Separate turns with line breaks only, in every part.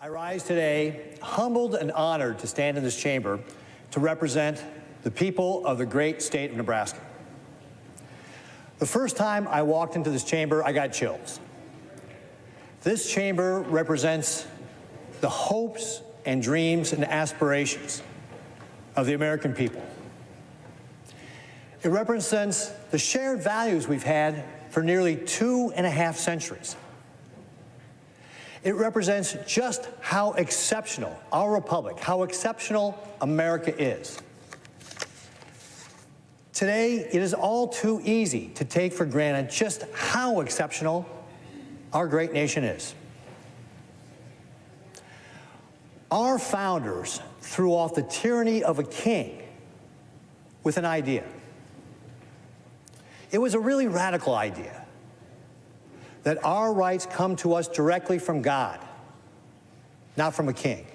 I rise today humbled and honored to stand in this chamber to represent the people of the great state of Nebraska. The first time I walked into this chamber, I got chills. This chamber represents the hopes and dreams and aspirations of the American people. It represents the shared values we've had for nearly 2.5 centuries. It represents just how exceptional our republic, how exceptional America is. Today, it is all too easy to take for granted just how exceptional our great nation is. Our founders threw off the tyranny of a king with an idea. It was a really radical idea, that our rights come to us directly from God, not from a king.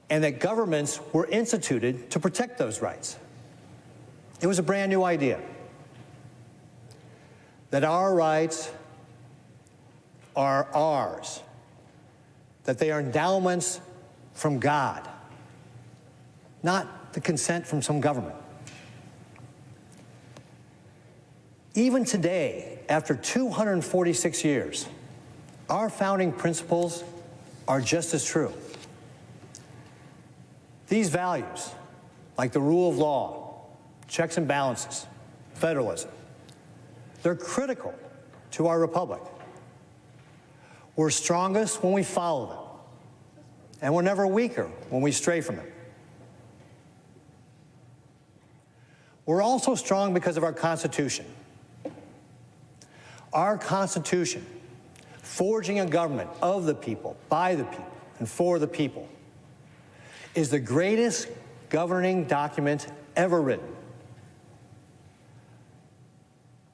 And that governments were instituted to protect those rights. It was a brand new idea. That our rights are ours, that they are endowments from God, not the consent from some government. Even today, after 246 years, our founding principles are just as true. These values, like the rule of law, checks and balances, federalism, they're critical to our republic. We're strongest when we follow them, and we're never weaker when we stray from them. We're also strong because of our Constitution. Our Constitution, forging a government of the people, by the people, and for the people, is the greatest governing document ever written.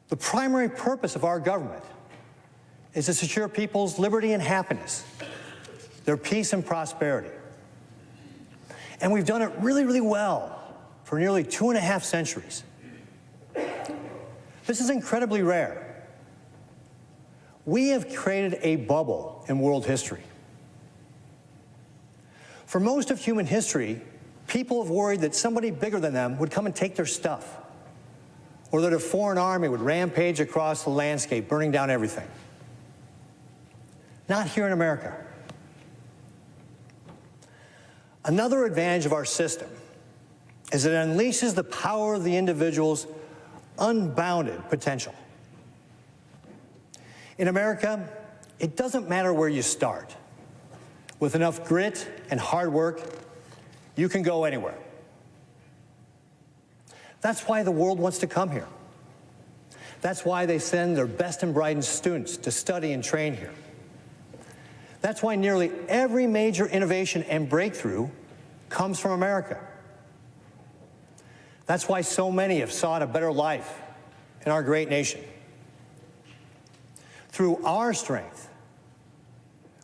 The primary purpose of our government is to secure people's liberty and happiness, their peace and prosperity. And we've done it really, really well for nearly 2.5 centuries. This is incredibly rare. We have created a bubble in world history. For most of human history, people have worried that somebody bigger than them would come and take their stuff, or that a foreign army would rampage across the landscape, burning down everything. Not here in America. Another advantage of our system is that it unleashes the power of the individual's unbounded potential. In America, it doesn't matter where you start. With enough grit and hard work, you can go anywhere. That's why the world wants to come here. That's why they send their best and brightest students to study and train here. That's why nearly every major innovation and breakthrough comes from America. That's why so many have sought a better life in our great nation. Through our strength,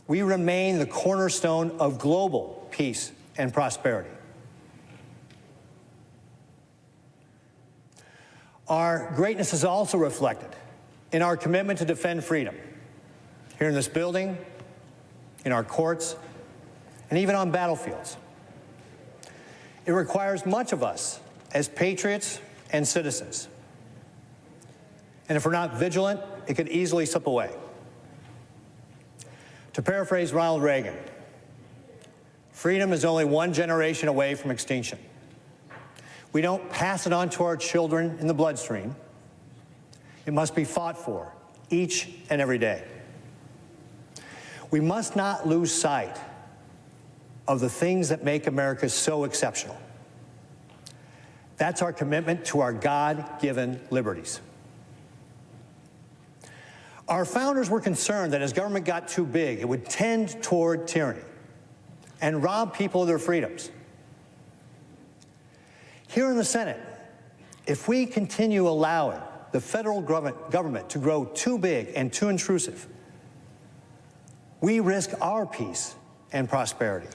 we remain the cornerstone of global peace and prosperity. Our greatness is also reflected in our commitment to defend freedom, here in this building, in our courts, and even on battlefields. It requires much of us as patriots and citizens. And if we're not vigilant, it could easily slip away. To paraphrase Ronald Reagan, freedom is only one generation away from extinction. We don't pass it on to our children in the bloodstream. It must be fought for each and every day. We must not lose sight of the things that make America so exceptional. That's our commitment to our God-given liberties. Our founders were concerned that as government got too big, it would tend toward tyranny and rob people of their freedoms. Here in the Senate, if we continue allowing the federal government to grow too big and too intrusive, we risk our peace and prosperity.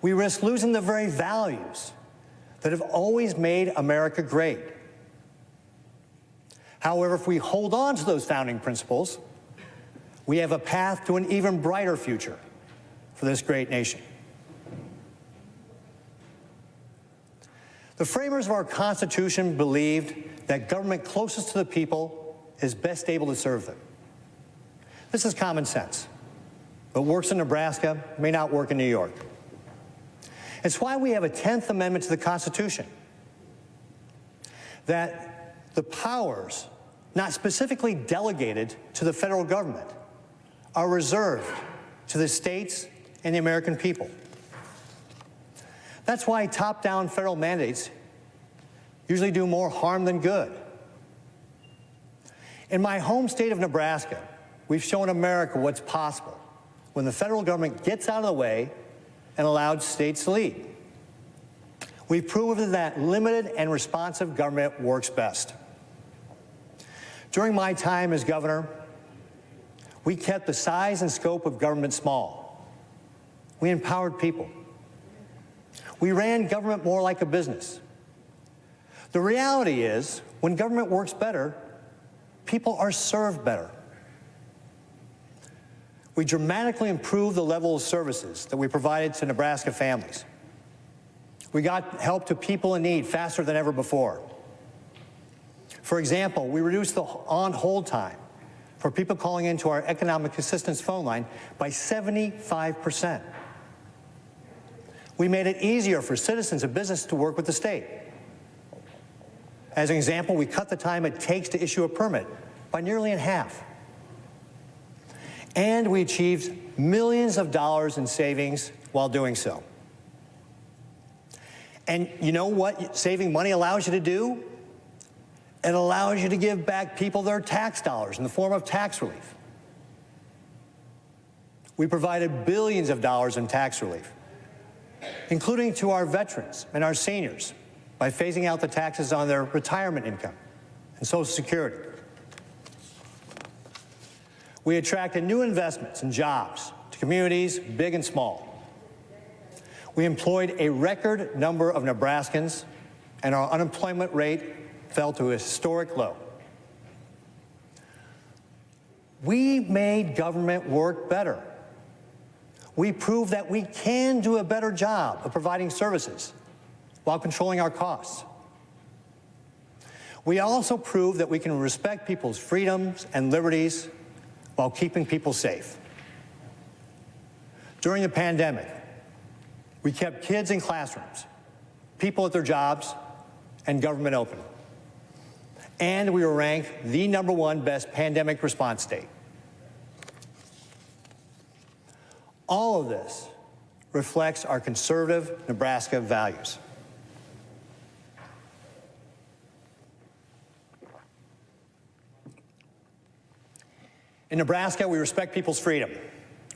We risk losing the very values that have always made America great. However, if we hold on to those founding principles, We have a path to an even brighter future for this great nation. The framers of our Constitution believed that government closest to the people is best able to serve them. This is common sense. What works in Nebraska may not work in New York. It's why we have a 10th Amendment to the Constitution, that the powers not specifically delegated to the federal government are reserved to the states and the American people. That's why top-down federal mandates usually do more harm than good. In my home state of Nebraska, we've shown America what's possible when the federal government gets out of the way and allows states to lead. We've proven that limited and responsive government works best. During my time as governor, we kept the size and scope of government small. We empowered people. We ran government more like a business. The reality is, when government works better, people are served better. We dramatically improved the level of services that we provided to Nebraska families. We got help to people in need faster than ever before. For example, we reduced the on-hold time for people calling into our economic assistance phone line by 75%. We made it easier for citizens and businesses to work with the state. As an example, we cut the time it takes to issue a permit by nearly in half. And we achieved millions of dollars in savings while doing so. And you know what saving money allows you to do? It allows you to give back people their tax dollars in the form of tax relief. We provided billions of dollars in tax relief, including to our veterans and our seniors, by phasing out the taxes on their retirement income and Social Security. We attracted new investments and jobs to communities big and small. We employed a record number of Nebraskans, and our unemployment rate fell to a historic low. We made government work better. We proved that we can do a better job of providing services while controlling our costs. We also proved that we can respect people's freedoms and liberties while keeping people safe. During the pandemic, we kept kids in classrooms, people at their jobs, and government open. And we were ranked the #1 best pandemic response state. All of this reflects our conservative Nebraska values. In Nebraska, we respect people's freedom.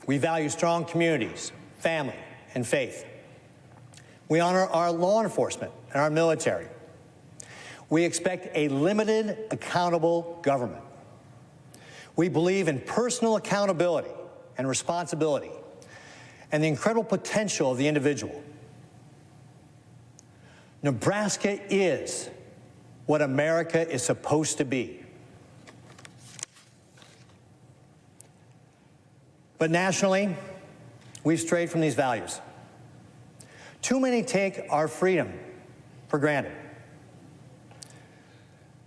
We value strong communities, family, and faith. We honor our law enforcement and our military. We expect a limited, accountable government. We believe in personal accountability and responsibility and the incredible potential of the individual. Nebraska is what America is supposed to be. But nationally, we've strayed from these values. Too many take our freedom for granted.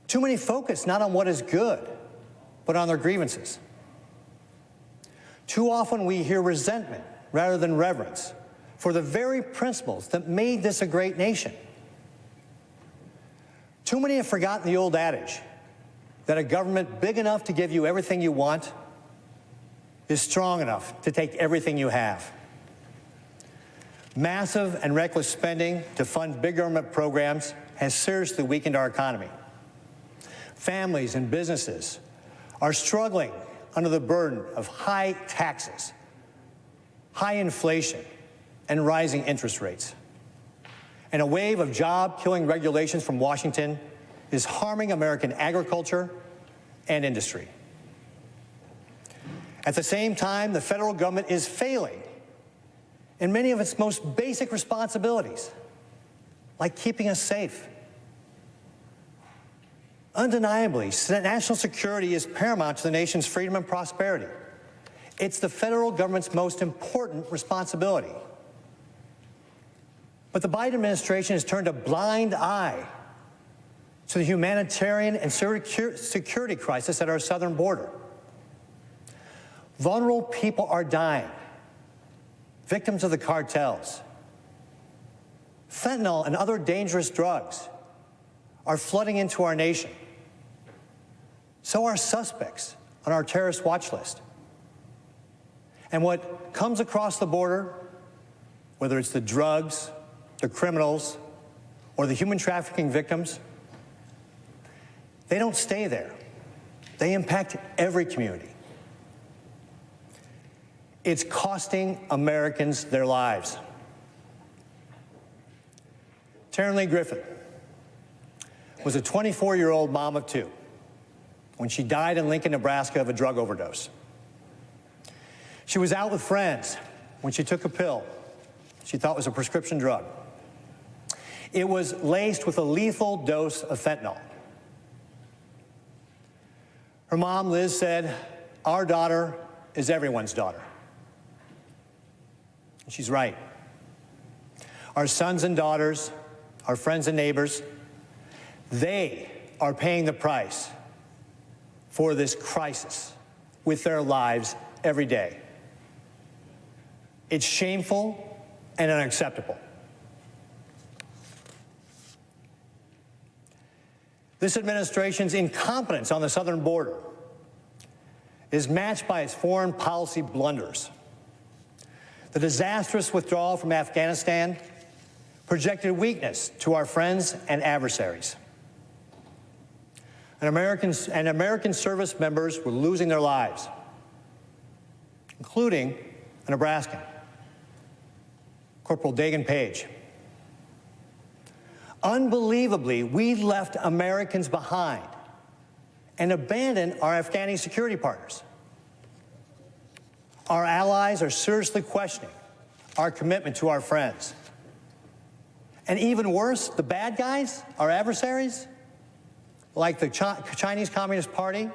Too many focus not on what is good, but on their grievances. Too often we hear resentment rather than reverence for the very principles that made this a great nation. Too many have forgotten the old adage that a government big enough to give you everything you want is strong enough to take everything you have. Massive and reckless spending to fund big government programs has seriously weakened our economy. Families and businesses are struggling under the burden of high taxes, high inflation, and rising interest rates. And a wave of job-killing regulations from Washington is harming American agriculture and industry. At the same time, the federal government is failing in many of its most basic responsibilities, like keeping us safe. Undeniably, national security is paramount to the nation's freedom and prosperity. It's the federal government's most important responsibility. But the Biden administration has turned a blind eye to the humanitarian and security crisis at our southern border. Vulnerable people are dying, victims of the cartels. Fentanyl and other dangerous drugs are flooding into our nation. So are suspects on our terrorist watch list. And what comes across the border, whether it's the drugs, the criminals, or the human trafficking victims, they don't stay there. They impact every community. It's costing Americans their lives. Taryn Lee Griffin was a 24-year-old mom of two when she died in Lincoln, Nebraska of a drug overdose. She was out with friends when she took a pill she thought was a prescription drug. It was laced with a lethal dose of fentanyl. Her mom, Liz, said, "Our daughter is everyone's daughter." And she's right. Our sons and daughters, our friends and neighbors, they are paying the price for this crisis with their lives every day. It's shameful and unacceptable. This administration's incompetence on the southern border is matched by its foreign policy blunders. The disastrous withdrawal from Afghanistan projected weakness to our friends and adversaries. And American service members were losing their lives, including a Nebraskan, Corporal Dagan Page. Unbelievably, we left Americans behind and abandoned our Afghani security partners. Our allies are seriously questioning our commitment to our friends. And even worse, the bad guys, our adversaries, like the Chinese Communist Party,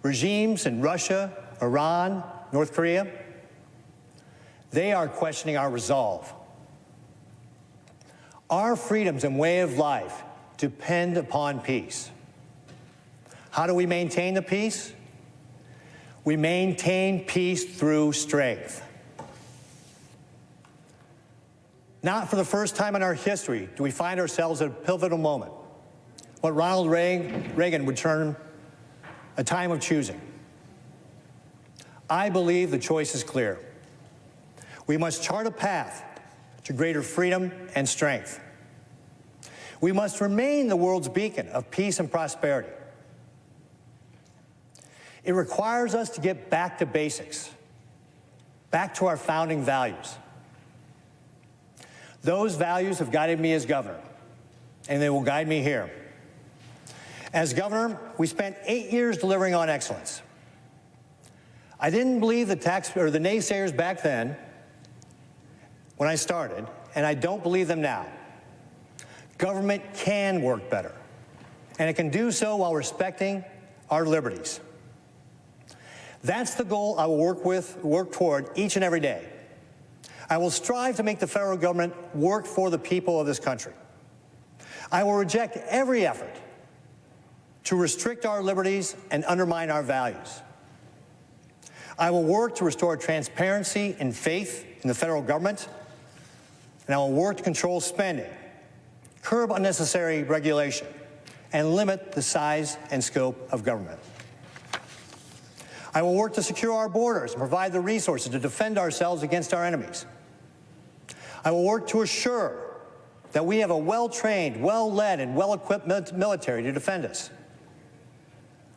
regimes in Russia, Iran, North Korea, they are questioning our resolve. Our freedoms and way of life depend upon peace. How do we maintain the peace? We maintain peace through strength. Not for the first time in our history do we find ourselves at a pivotal moment, what Ronald Reagan would term a time of choosing. I believe the choice is clear. We must chart a path to greater freedom and strength. We must remain the world's beacon of peace and prosperity. It requires us to get back to basics, back to our founding values. Those values have guided me as governor, and they will guide me here. As governor, we spent 8 years delivering on excellence. I didn't believe the naysayers back then when I started, and I don't believe them now. Government can work better, and it can do so while respecting our liberties. That's the goal I will work toward each and every day. I will strive to make the federal government work for the people of this country. I will reject every effort to restrict our liberties and undermine our values. I will work to restore transparency and faith in the federal government, and I will work to control spending, curb unnecessary regulation, and limit the size and scope of government. I will work to secure our borders and provide the resources to defend ourselves against our enemies. I will work to assure that we have a well-trained, well-led, and well-equipped military to defend us.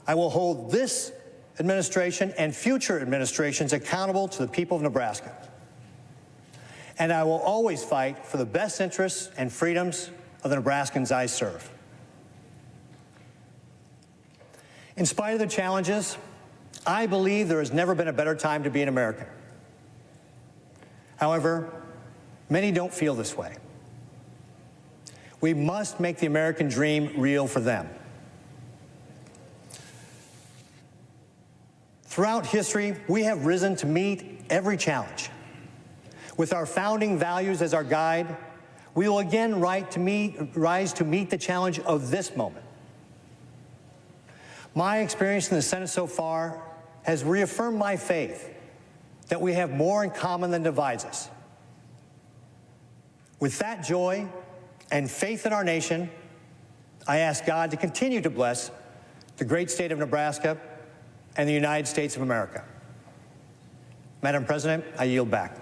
I will hold this administration and future administrations accountable to the people of Nebraska. And I will always fight for the best interests and freedoms of the Nebraskans I serve. In spite of the challenges, I believe there has never been a better time to be an American. However, many don't feel this way. We must make the American dream real for them. Throughout history, we have risen to meet every challenge. With our founding values as our guide, we will again rise to meet the challenge of this moment. My experience in the Senate so far has reaffirmed my faith that we have more in common than divides us. With that joy and faith in our nation, I ask God to continue to bless the great state of Nebraska and the United States of America. Madam President, I yield back.